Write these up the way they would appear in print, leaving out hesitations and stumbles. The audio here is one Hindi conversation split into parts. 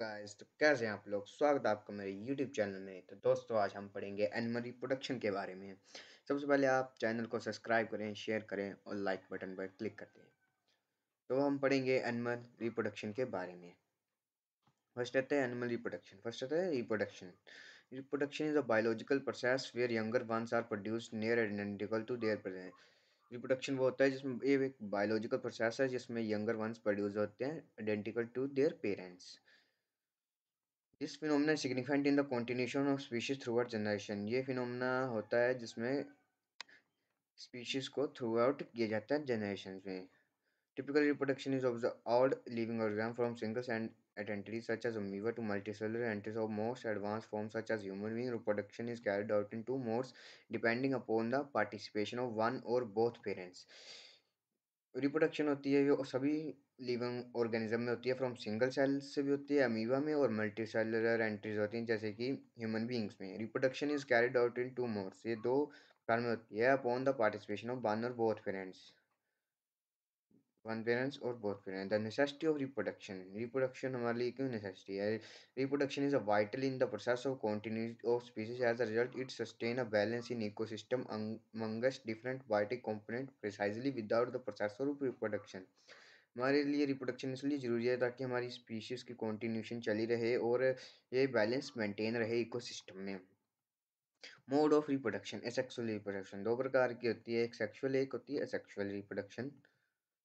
गाइस, तो कैसे हैं आप लोग। स्वागत है आपका मेरे यूट्यूब चैनल में। तो दोस्तों, आज हम पढ़ेंगे एनिमल रिप्रोडक्शन के बारे में। सबसे पहले आप चैनल को सब्सक्राइब करें, शेयर करें और लाइक बटन पर क्लिक कर दें। तो हम पढ़ेंगे एनिमल रिप्रोडक्शन के बारे में। फर्स्ट रहता है एनिमल रिप्रोडक्शन। फर्स्ट रहता है reproduction. Reproduction is a biological process where younger ones are produced near identical to their parent. Reproduction वो होता है जिसमें ये एक बायोलॉजिकल प्रोसेस है जिसमें यंगर वंस प्रोड्यूस होते हैं identical to their parents. This phenomena significant in the continuation of species throughout generation. ये फिनोमेना होता है जिसमें स्पीशीज को थ्रू आउट किया जाता है जनरेशन में। Typical reproduction is of the all living organisms from single entities such as amoeba to multicellular entities of most advanced forms such as human being. Reproduction is carried out in two modes depending upon the participation of one or both parents. Reproduction होती है जो सभी लिविंग ऑर्गेनिज्म में होती है, फ्रॉम सिंगल सेल से भी होती है अमीबा में, और मल्टी सेलुलर एंट्रीज होती हैं जैसे कि ह्यूमन बींग्स में। Reproduction is carried out in two modes, ये दो प्रकार में होती है, upon the participation of one और बोथ पेरेंट्स, वन पेरेंट्स और both parents. The necessity of reproduction, reproduction हमारे लिए क्यों नेसेसिटी है। Reproduction is a vital in the process of continuity of species, as a result it sustain a balance in ecosystem amongst different biotic component precisely without the process of reproduction। हमारे लिए रिप्रोडक्शन इसलिए ज़रूरी है ताकि हमारी स्पीशीज़ की कॉन्टिन्यूशन चली रहे और ये बैलेंस मेंटेन रहे इकोसिस्टम में। Mode of reproduction, asexual reproduction दो प्रकार की होती है, एक सेक्सुअल एक होती है एसेक्सुअल रिप्रोडक्शन।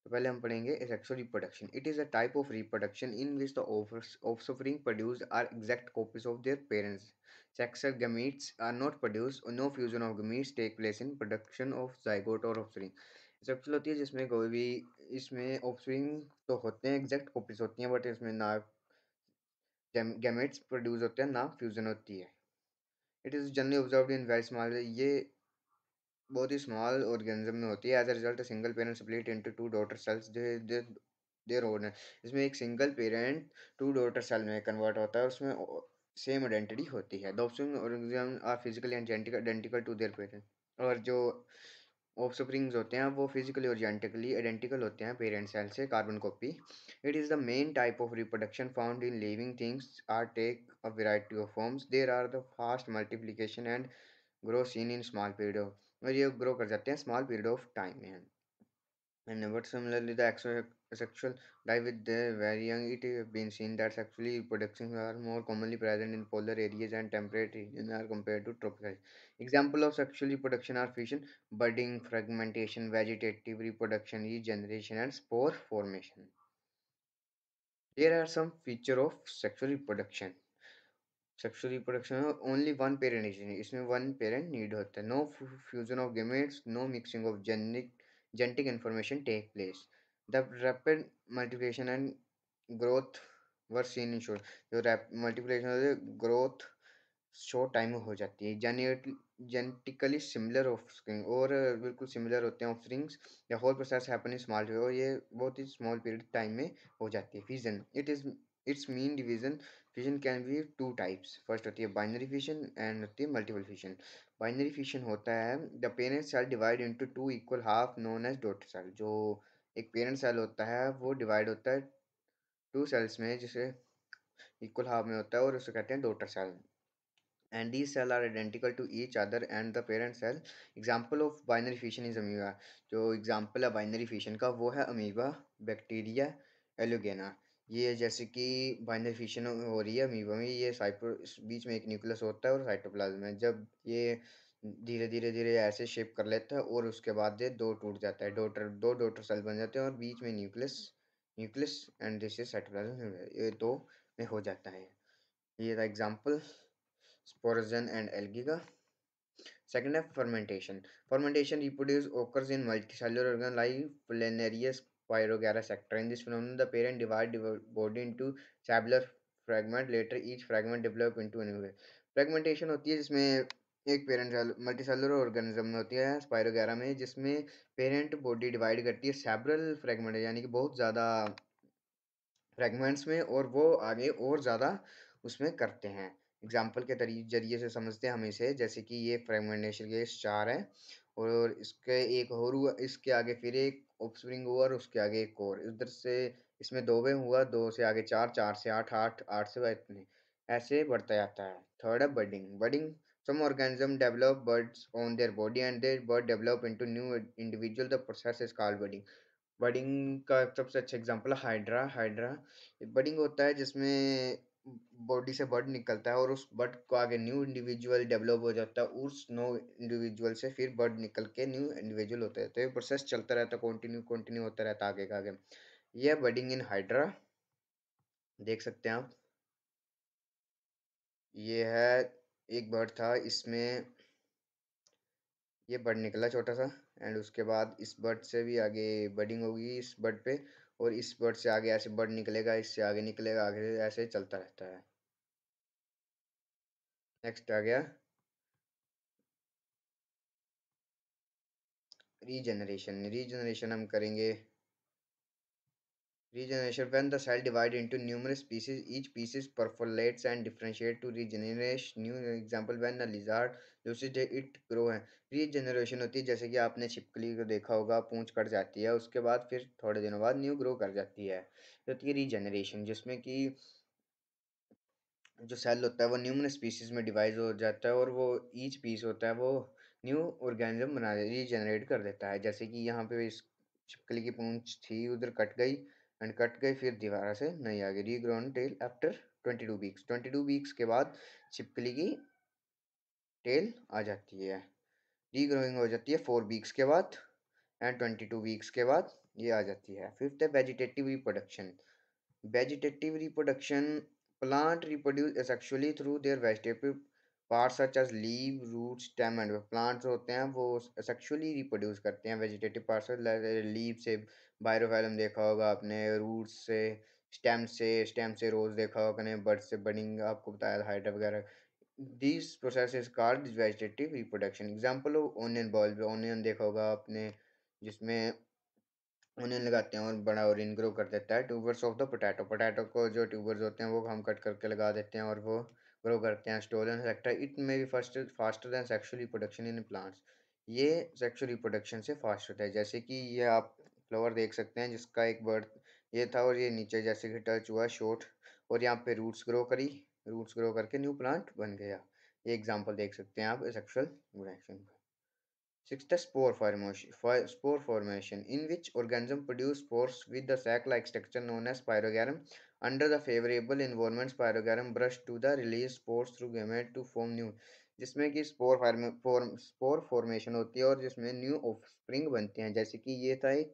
तो पहले हम पढ़ेंगे asexual reproduction. It is a type of reproduction in which the offspring produced are exact copies of their parents. Sexual gametes are not produced, no fusion of gametes take place in production of zygote और ऑफस्प्रिंग। सेक्सुअल होती है जिसमें कोई भी, इसमें ऑफस्प्रिंग तो होते हैं, एग्जैक्ट कॉपीज होती हैं, बट इसमें ना गैमेट्स प्रोड्यूस होते हैं ना फ्यूजन होती है। It is generally observed in very small, ये बहुत ही स्मॉल ऑर्गेनिज्म में होती है। As a result single parent split into two daughter cells their own है। इसमें एक single parent two daughter cell में कन्वर्ट होता है और उसमें सेम आइडेंटिटी होती है। The offspring organism are physically and genetically identical to their parent. और जो ऑफस्प्रिंग्स होते हैं वो फिजिकली और जेनेटिकली आइडेंटिकल होते हैं पेरेंट सेल से, carbon copy. It is the main type of reproduction found in living things are take a variety of forms. There are the fast multiplication and grow seen in small period of, और ये ग्रो कर जाते हैं स्मॉल पीरियड ऑफ टाइम में। And but similarly, the sexual life with the very young, it has been seen that sexually reproductions are more commonly present in polar areas and temperate regions are compared to tropical. Example of sexual reproduction are fission, budding, fragmentation, vegetative reproduction, regeneration, and spore formation. There are some feature of sexual reproduction. Sexual reproduction में ओनली वन पेरेंट नहीं, इसमें वन पेरेंट नीड होता है। No fusion of gametes, no mixing of genetic information take place. The rapid multiplication and growth were seen in short, जो मल्टीप्लिकेशन ग्रोथ शॉर्ट टाइम में हो जाती है। जेनेटिकली सिमिलर ऑफस्प्रिंग, और बिल्कुल सिमिलर होते हैं offsprings. The whole process happen in small, और ये बहुत ही स्मॉल पीरियड टाइम में हो जाती है। Fission, it's mean division. Fission can be two types. First होती है बाइनरी फिशन एंड होती है मल्टीपल फिशन। बाइनरी फिशन होता है the parent cell divide into two equal half known as daughter cell. जो एक पेरेंट सेल होता है वो डिवाइड होता है टू सेल्स में, जिसे इक्वल हाफ में होता है, और उसे कहते हैं daughter cell. And these cells are identical to each other and the parent cell. Example of binary fission is amoeba। जो एग्जाम्पल है बाइनरी फिशन का वो है अमीबा, बैक्टीरिया, एलोगेना। ये जैसे कि बाइनरी फिशन हो रही है अमीबा में, ये साइटो बीच में एक न्यूक्लियस होता है और साइटोप्लाज्म है। जब ये धीरे धीरे धीरे ऐसे शेप कर लेता है और उसके बाद ये दो टूट जाता है, दो डॉटर सेल बन जाते हैं और बीच में nucleus nucleus and this is cytoplasm, ये दो में हो जाता है। ये था एग्जाम्पल स्पोरोजन एंड एल्गी का। Second है fermentation. Fermentation reproduce occurs in multicellular organ like Planarius pyrogara sector. In this phenomenon, the parent divide the body into tabular fragment. Later, each fragment develop into a new. Fragmentation होती है जिसमें एक पेरेंट मल्टीसेलुलर ऑर्गेनिज्म में होती है स्पायरोगैरा में, जिसमें पेरेंट बॉडी डिवाइड करती है सेवरल फ्रेगमेंट, यानी कि बहुत ज़्यादा फ्रेगमेंट्स में, और वो आगे और ज़्यादा उसमें करते हैं। एग्जाम्पल के जरिए से समझते हैं हम इसे, जैसे कि ये फ्रेगमेंटेशन के चार है, और इसके एक और हुआ, इसके आगे फिर एक ऑफस्प्रिंग हुआ और उसके आगे एक और, इधर से इसमें 2 में हुआ, 2 से आगे 4, 4 से 8, 8, 8 से इतने, ऐसे बढ़ता जाता है। थर्ड है budding. Budding, some organism develop buds on their body and their bud develop into new individual. The process is called budding. Budding का सबसे अच्छा एग्जांपल है हाइड्रा। हाइड्रा बडिंग होता है जिसमें बॉडी से बड निकलता है और उस बड को आगे न्यू इंडिविजुअल डेवलप हो जाता है, उस नो इंडिविजुअल से फिर बड निकल के न्यू इंडिविजुअल होता है। तो ये प्रोसेस चलता रहता है, कंटिन्यू कंटिन्यू होता रहता है आगे का आगे। ये है बडिंग इन हाइड्रा, देख सकते हैं आप। ये है एक बर्ड था, इसमें ये बर्ड निकला छोटा सा, एंड उसके बाद इस बर्ड से भी आगे बडिंग होगी इस बर्ड पे, और इस बर्ड से आगे ऐसे बर्ड निकलेगा, इससे आगे निकलेगा, आगे ऐसे चलता रहता है। नेक्स्ट आ गया रीजनरेशन। रीजनरेशन हम करेंगे, regeneration when the cell divide into numerous pieces, each pieces perforates and differentiate to regenerate new example when a lizard loses it grow है। रीजनरेशन होती है जैसे कि आपने छिपकली को देखा होगा, पूंछ कट जाती है, उसके बाद फिर थोड़े दिनों बाद न्यू ग्रो कर जाती है, तो होती है रीजनरेशन, जिसमें कि जो सेल होता है वो न्यूमरस पीसेस में डिवाइड हो जाता है, और वो ईच पीस होता है वो न्यू ऑर्गेनिज्म बना रीजनरेट कर देता है। जैसे कि यहाँ पे इस छिपकली की पूंछ थी, उधर कट गई, एंड कट गई, फिर दोबारा से नई आ गई, रीग्रोन टेल आफ्टर 22 वीक्स। 22 वीक्स के बाद छिपकली की टेल आ जाती है, रीग्रोइंग हो जाती है 4 वीक्स के बाद, एंड 22 वीक्स के बाद ये आ जाती है। फिफ्थ है vegetative reproduction. Vegetative reproduction, plant reproduce asexually through their vegetative parts such as leaf, root, stem and plants होते हैं वो asexually reproduce करते हैं vegetative parts से, leaf से बायोफिल्म देखा होगा आपने, रूट से, स्टेम से रोज देखा होगा ने, बर्ड से बडिंग आपको बताया था, हाइड्रा वगैरह। This process is called vegetative reproduction. Example of onion bulb, onion देखा होगा आपने, जिसमें ओनियन लगाते हैं और बड़ा और ग्रो कर देता है। Tubers of the potato, potato को जो ट्यूबर्स होते हैं वो हम कट करके लगा देते हैं और वो ग्रो करते हैं। Stolon sector, it may be first faster than sexual reproduction in plants. ये सेक्सुअल रिप्रोडक्शन से फास्ट होता है। जैसे कि ये आप फ्लावर देख सकते हैं जिसका एक बर्ड ये था, और ये नीचे जैसे कि टच हुआ शॉर्ट, और यहाँ पे रूट्स ग्रो करी, रूट्स ग्रो करके न्यू प्लांट बन गया। ये एग्जाम्पल देख सकते हैं आप sexual reproduction. Sixth, spore formation, in which organisms produce spores with the sac-like structure known as spirogyrum. Under the favorable environment, spirogyrum brush to the release spores through gamete to form new, जिसमें कि स्पोर फॉर्मेशन होती है और जिसमें न्यू ऑफस्प्रिंग बनते हैं। जैसे कि ये था एक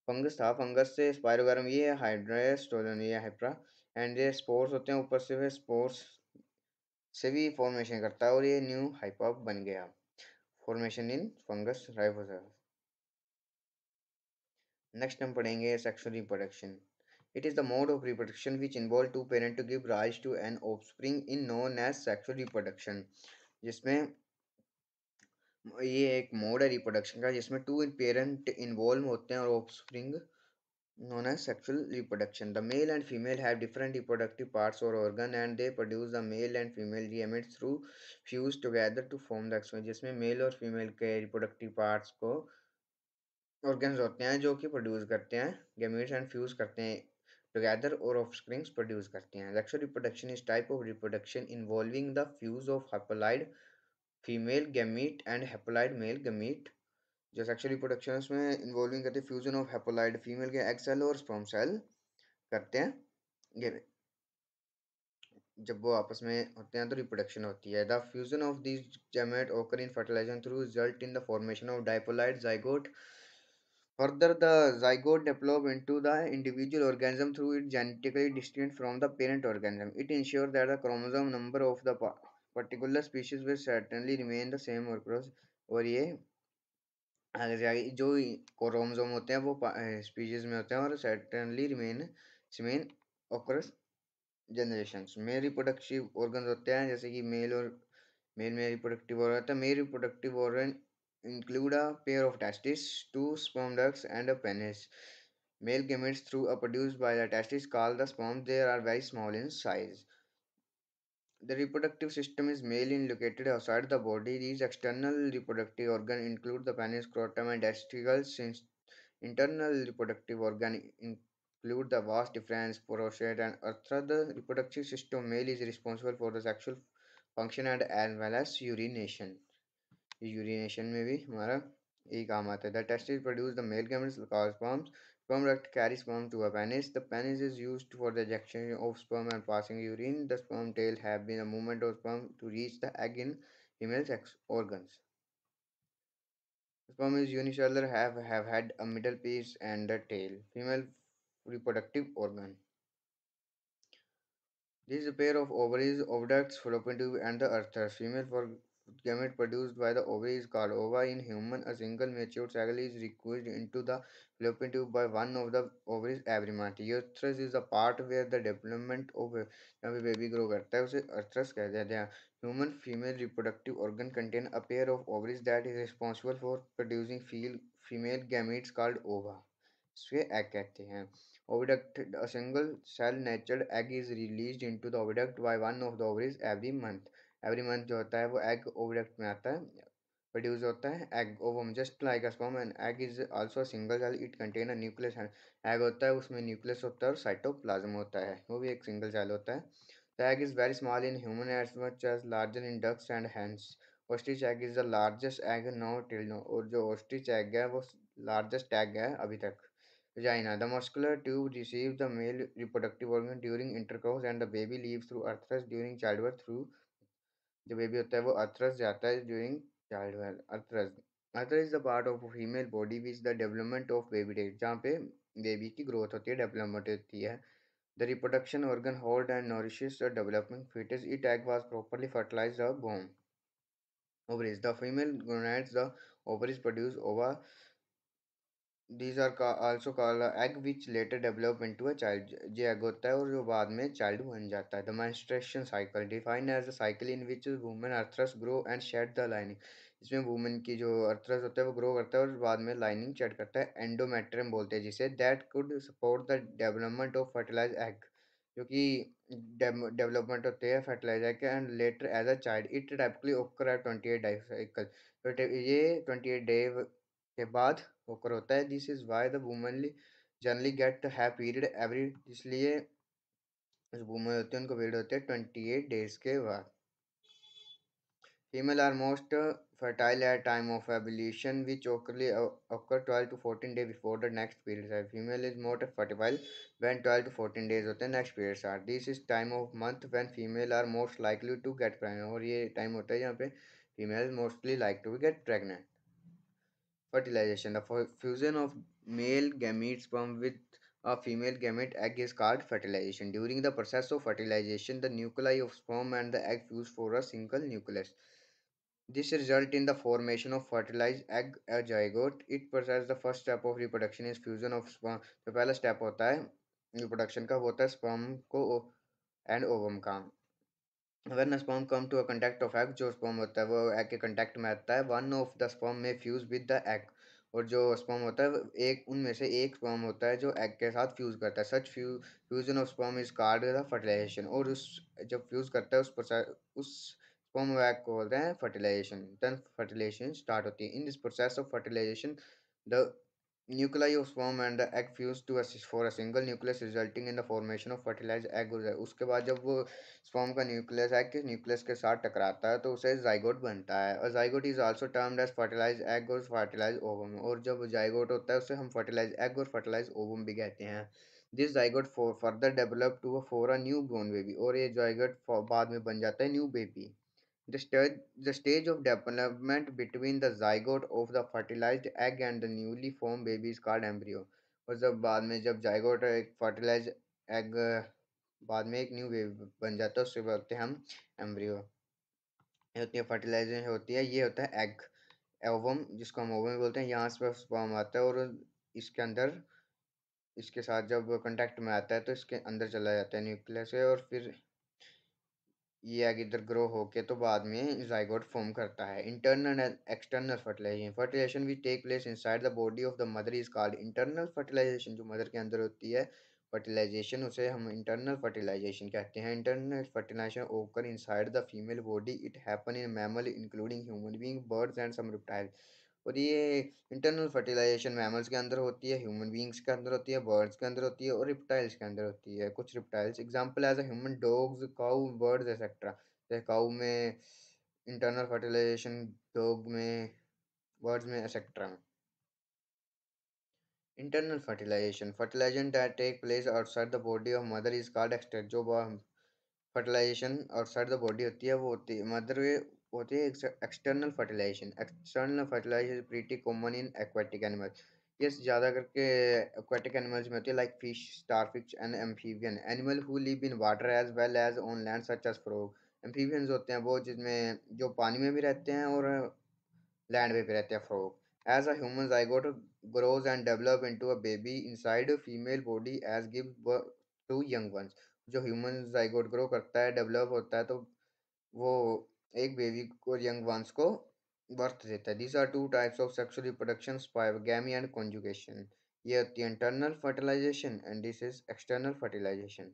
फंगस था, फंगस से स्पायरोगैरम, ये हाइड्रास्टोलन, ये हाइप्रा, एंड ये स्पोर्स होते हैं, ऊपर से वे स्पोर्स से भी फॉर्मेशन करता है और ये न्यू हाइपा बन गया। Formation in fungus ribosome. Next हम पढ़ेंगे sexual reproduction. It is the mode of reproduction which involve two parent to give rise to an offspring in known as sexual reproduction. जिसमें ये एक मोड है रिप्रोडक्शन का जिसमें टू पेरेंट इन्वॉल्व होते हैं और offspring known as sexual reproduction. The male and female have different reproductive parts or organ and they produce the male and female gametes through fuse together to form the offspring. जिसमें मेल और फीमेल के रिप्रोडक्टिव पार्ट्स को ऑर्गन्स होते हैं जो कि प्रोड्यूस करते हैं गैमीट्स एंड फ्यूज करते हैं टुगेदर और ऑफस्प्रिंग्स प्रोड्यूस करते हैं। Sexual reproduction is type of reproduction involving the fuse of haploid female gamete and haploid male gamete. जो सेक्सुअल रिप्रोडक्शन है उसमें इन्वॉल्विंग करते हैं फ्यूजन ऑफ हैप्लॉइड फीमेल के एग सेल और स्पर्म सेल करते हैं। ये जब वो आपस में होते हैं तो रिप्रोडक्शन होती है। The fusion of this gamete occur in fertilization through result in the formation of diploid zygote. Further, the zygote develop into the individual organism through it genetically distinct from the parent organism. It ensures that the chromosome number of the particular species will certainly remain the same across। और ये आगे से आगे जो क्रोमोसोम होते हैं वो स्पीशीज में होते हैं और certainly remain across जनरेशन्स में। रिप्रोडक्टिव ऑर्गन होते हैं जैसे कि मेल में रिप्रोडक्टिव ऑर्गन होता है। Male reproductive organ include a pair of testis, two sperm ducts and a penis. Male gametes through are produced by the testis called the sperm. They are very small in size. The reproductive system is male in located outside the body. These external reproductive organs include the penis, scrotum, and testicles. Since internal reproductive organ include the vast difference prostate and arthra. The reproductive system male is responsible for the sexual function and as well as urination. Urination में भी हमारा यही काम आता है. The testes produce the male gametes called sperms. Sperm duct carries sperm to a penis. The penis is used for the ejection of sperm and passing urine. The sperm tail have been a movement of sperm to reach the egg in female sex organs. Sperm is unicellular, have had a middle piece and a tail. Female reproductive organ. This is a pair of ovaries, oviducts, fallopian tube, and the ureter. Female for gamete produced by the ovary is called ova. In human, a single mature cycle is requisite into the fallopian tube by one of the ovaries every month. Uterus is the part where the development of जहाँ पे बेबी ग्रो करता है उसे अर्थरस कहते हैं. Human female reproductive organ contain a pair of ovaries that is responsible for producing female gametes called ova. इसे egg कहते हैं. Oviduct, a single cell natured egg is released into the oviduct by one of the ovaries every month. Every month जो होता है वो egg oviduct में आता है, प्रोड्यूस होता है egg ovum just like a sperm. And egg is also a single cell. It contain a nucleus. egg होता है उसमें nucleus होता है और cytoplasm होता है, वो भी एक single cell होता है. The egg is very small in human as much as larger in ducks and hens. Ostrich egg is the largest egg now till now. और जो ostrich egg है वो largest egg है अभी तक. Vagina. The muscular tube receives the male reproductive organ during intercourse and the baby leaves through arthros during childbirth. Through जो बेबी होता है वो arthros जाता है during childbirth. Arthros. Arthros is the part of female body which the development of baby takes. जहाँ पे बेबी की ग्रोथ होती है, डेवलपमेंट होती है. The reproduction organ hold and nourishes the developing fetus. Its egg was properly fertilized the womb. Ovaries. The female gonads, the ovaries produce ova. These are also called egg which later develop into a child. ये egg होता है और जो बाद में child बन जाता है. The menstruation cycle defined as a cycle in which women arthros grow and shed the lining. इसमें women की जो arthros होता है वो grow करता है और बाद में lining shed करता है. Endometrium बोलते हैं जिसे. That could support the development of fertilized egg. जो कि डेवलपमेंट होते हैं फर्टिलाइज एग के and later as a child. It typically occur at 28 day cycle. तो ये 28 डे के बाद होकर होता है. This is why the womanly generally get have period every. इसलिए जो वुमन होते हैं उनको पीरियड होते हैं 28 डेज के बाद. Female are most fertile at time of ovulation, which occur 12 to 14 days before the next period start. Female is most fertile when 12 to 14 days होते हैं next period start. This is time of month when female are most likely to get pregnant. और ये time होता है जहाँ पे female mostly like to get pregnant. Fertilization. The fusion of male gamete sperm with a female gamete egg is called fertilization. During the process of fertilization, the nuclei of sperm and the egg fuse for a single nucleus. This results in the formation of fertilized egg, a zygote. It process the first step of reproduction is fusion of sperm. तो पहला स्टेप होता है रिप्रोडक्शन का, वो होता है स्पर्म को एंड ओवम का. When a sperm come to a contact of egg, जो sperm होता है वो egg के contact में आता है. One of the sperm may fuse with the egg. और जो sperm होता है एक उनमें से एक sperm होता है जो egg के साथ fuse करता है. Such fusion of sperm is called the fertilization. और उस जब fuse करता है उस sperm और egg को बोलते हैं fertilization. Then fertilization start होती है. In this process of fertilization, the nuclei of sperm and the egg fuse to for a single nucleus resulting in the formation of fertilized egg. उसके बाद जब वो स्पर्म का न्यूक्लियस एग के न्यूक्लियस के साथ टकराता है तो उसे जाइगोट बनता है. और zygote is also termed as fertilize egg और फर्टिलाइज ओवम. और जब जाइगोट होता है उसे हम फर्टिलाइज एग और फर्टिलाइज ओवम भी कहते हैं. This zygote further develop to for a new born baby. और ये जाइगोट बाद में बन जाता है new baby. The stage of development between the zygote of the fertilized egg and the newly formed baby is called embryo. और जब बाद में जब जाइगोट एक फर्टिलाइज एग बाद में एक न्यू बेबी बन जाता है उससे बोलते हैं हम एम्ब्रियो. ये होती है फर्टिलाइजेशन होती है. ये होता है एग ओवम जिसको हम ओवम बोलते हैं. यहाँ से स्पर्म आता है और इसके अंदर इसके साथ जब कांटेक्ट में आता है तो इसके अंदर चला जाता है न्यूक्लियस से. और फिर ये आगे इधर ग्रो होके तो बाद में जाइगोट फॉर्म करता है. Internal and external fertilisation. Fertilisation भी take place inside the body of the mother is called internal fertilisation. जो मदर के अंदर होती है फर्टिलाइजेशन उसे हम इंटरनल फर्टिलाइजेशन कहते हैं. Internal fertilization occur inside the female body. It happen in mammal including human being, birds and some reptile. और ये इंटरनल फर्टिलाइजेशन मैमल्स के अंदर होती है, ह्यूमन बींग्स के अंदर होती है, बर्ड्स के अंदर होती है और रिप्टाइल्स के अंदर होती है। कुछ reptiles example as a human, dogs, cow, birds etcetera. जैसे काऊ में इंटरनल फर्टिलाइजेशन, डॉग में, बर्ड्स में एक्सेट्रा में। Internal fertilization, fertilization that take place outside the body of mother is called external. जो फर्टिलाइजेशन आउटसाइड द बॉडी होती है वो होती है मदर, होती है external fertilization. External fertilization pretty common in aquatic animal. ये ज़्यादा करके एक्वाटिक एनिमल्स में होती है, like fish, starfish and amphibian animal who live in water as well as on land such as frog. Amphibians होते हैं वो जिसमें जो पानी में भी रहते हैं और लैंड पे रहते हैं, frog. As a human zygote grows and develop into a baby inside a female body as gives birth to young ones। जो ह्यूमन zygote ग्रो करता है, डेवलप होता है, तो वो एक बेबी को, यंग वंस को बर्थ देता है। These are two types of sexual reproduction, syngamy and conjugation. ये होती है internal fertilisation and this is external fertilisation.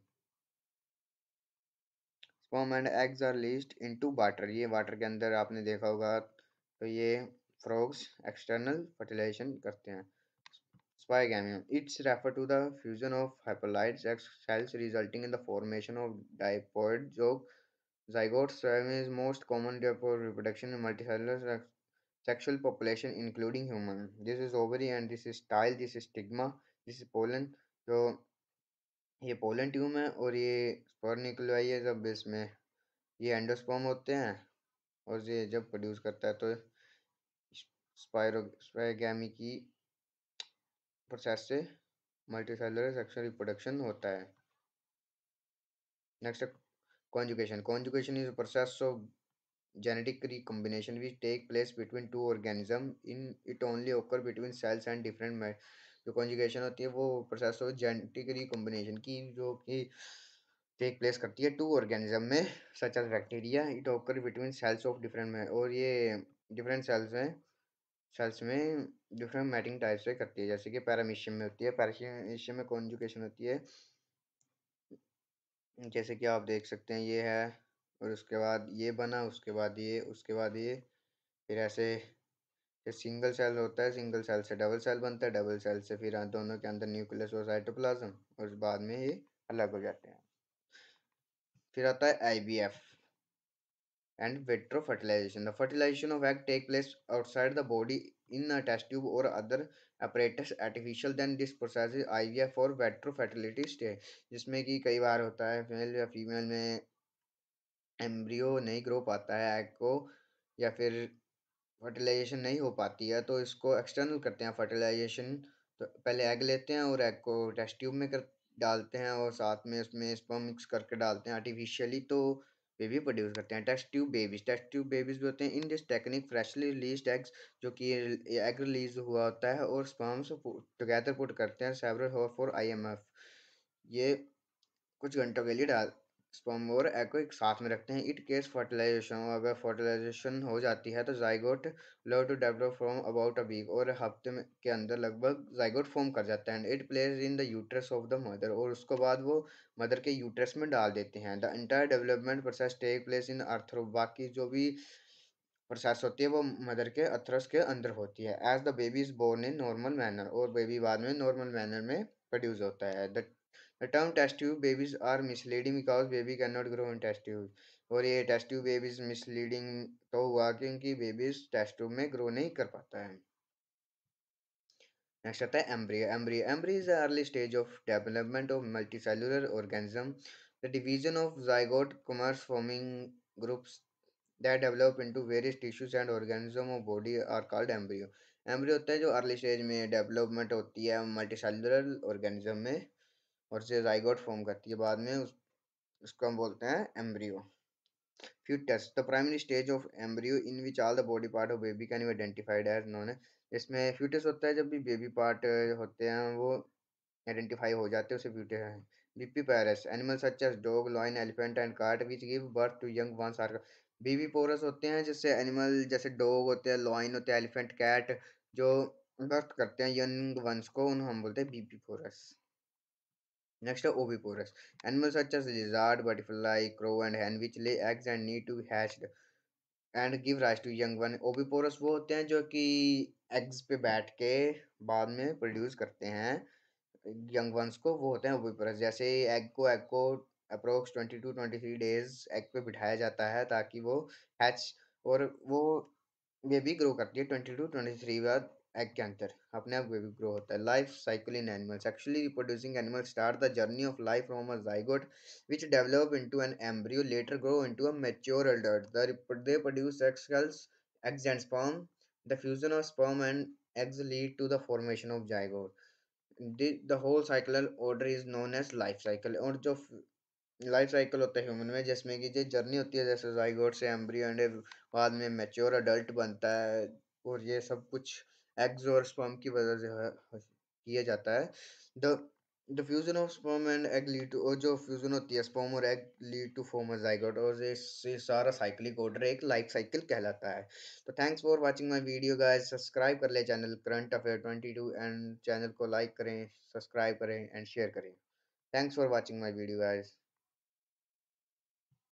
Sperm and eggs are released into water. ये वाटर के अंदर आपने देखा होगा, तो ये फ्रॉग्स एक्सटर्नल फर्टिलाइजेशन करते हैं। Spigamium, it's referred to the fusion of haploid sex cells resulting in the formation of diploid zygotes. Sperm is most common for reproduction in multicellular sexual population including human. This is ovary and this is style, this is stigma, this is pollen। तो ये पोलन ट्यूब है और ये स्पर्म निकलवाई है जब इसमें ये एंडोस्पर्म होते हैं, और ये जब प्रोड्यूस करता है तो स्पाइरोगैमी की प्रोसेस से मल्टीसेलुलर सेक्सुअल रिप्रोडक्शन होता है। Next, conjugation. Conjugation is a process of genetic recombination which take place between two organisms। In it only occur between cells and different जो conjugation होती है वो process of genetic recombination की जो कि take place करती है टू organism में, such as bacteria। it occur between cells of different और ये different cells में different mating types से करती है। जैसे कि पैरामीशियम में होती है, पैरामीशियम में conjugation होती है, जैसे कि आप देख सकते हैं ये है, और उसके बाद ये बना, उसके बाद ये, उसके बाद ये, फिर ऐसे सिंगल सेल होता है, सिंगल सेल से डबल सेल बनता है, डबल सेल से फिर दोनों के अंदर न्यूक्लियस और साइटोप्लाज्म, और बाद में ये अलग हो जाते हैं। फिर आता है IVF and vitro fertilisation. The fertilisation of egg take place outside the body in a test tube और other apparatus artificial then this process is IVF और विट्रो फर्टिलिटी स्टेज, जिसमें कि कई बार होता है मेल या फीमेल में एम्ब्रियो नहीं ग्रो पाता है एग को, या फिर फर्टिलाइजेशन नहीं हो पाती है, तो इसको एक्सटर्नल करते हैं फर्टिलाइजेशन। तो पहले एग लेते हैं और एग को टेस्ट ट्यूब में कर डालते हैं और साथ में उसमें स्पर्म मिक्स करके डालते हैं आर्टिफिशियली, तो बेबी प्रोड्यूस करते हैं। टेस्ट ट्यूब बेबीज भी होते हैं। In this technique freshly released eggs, जो कि एग रिलीज हुआ होता है, और स्पर्म्स टुगेदर पुट करते हैं सेवरल होर फॉर आईएमएफ। ये कुछ घंटों के लिए डाल स्पर्म और एग को एक साथ में रखते हैं। इट केस फर्टिलाइजेशन, अगर फर्टिलाइजेशन हो जाती है तो zygote love to develop from about a week, और हफ्ते में के अंदर लगभग जाइगोट फॉर्म कर जाता है। And it place in the uterus of the mother, और उसके बाद वो मदर के यूट्रस में डाल देते हैं। The entire development process take place in अर्थरो, बाकी जो भी प्रोसेस होती है वो मदर के अथरस के अंदर होती है। As the baby is born in normal manner, और बेबी बाद में नॉर्मल मैनर में प्रोड्यूस होता है। The term test tube babies are misleading because baby can not grow in test tube, और ये टेस्ट ट्यूब बेबीज मिसलीडिंग तो हुआ क्योंकि बेबीज टेस्ट ट्यूब में ग्रो नहीं कर पाता है। नेक्स्ट आता है embryo. Embryo is the early stage of development of multicellular organism. The division of zygote commerce forming groups that develop into various tissues and organism of body are called embryo। Embryo होता है जो अर्ली स्टेज में डेवलपमेंट होती है मल्टीसेलुलर ऑर्गेनिज्म में, और से जाइगोट फॉर्म करती है बाद में उसको हम बोलते हैं embryo. Fetus, the primary stage of embryo in which all the body part of baby can be identified as known है। इसमें fetus होता है जब भी बेबी पार्ट होते हैं वो आइडेंटिफाई हो जाते हैं, उसे fetus है। Viviparous, animals such as dog, lion, elephant and cat which give birth to young ones are viviparous होते हैं, जैसे एनिमल जैसे डॉग होते हैं, लॉइन होते हैं, एलिफेंट, कैट, जो बर्थ करते हैं यंग वंस को, उन्हें हम बोलते हैं viviparous। Next are oviparous. Animals such as lizard, butterfly, crow, and hen which lay eggs and need to be hatched. And give rise to young one. Oviparous वो होते हैं जो कि एग्स पे बैठ के बाद में प्रोड्यूस करते हैं यंग वंस को, वो होते हैं ओविपोरस। जैसे एग को अप्रोक्स 22 to 23 डेज एग पे बिठाया जाता है ताकि वो हैच, और वो बेबी ग्रो करती है 22 to 23 बाद एग के अंदर अपने आप बेबी ग्रो होता है। Life cycle in animals, actually reproducing animals start the journey of life from a zygote which develop into an embryo, later grow into a mature adult. They produce egg cells, eggs and sperm. The fusion of sperm and eggs lead to the formation of zygote. The whole cycle order is known as life cycle। और जो लाइफ साइकिल होता है ह्यूमन में, जिसमें कि जो जर्नी होती है जैसे जाइगोट से एम्ब्रियो एंड बाद में मैच्योर अडल्ट बनता है, और ये सब कुछ एग्स और स्पर्म की वजह से किया जाता है। The the fusion of sperm and egg lead to, और जो फ्यूजन होती है स्पर्म और egg lead to form a zygote, और ये सारा साइक्लिक ऑर्डर एक लाइफ साइकिल कहलाता है। तो thanks for watching my video guys. Subscribe कर ले channel current affair 22 and channel को लाइक करें, सब्सक्राइब करें एंड शेयर करें। Thanks for watching my video guys.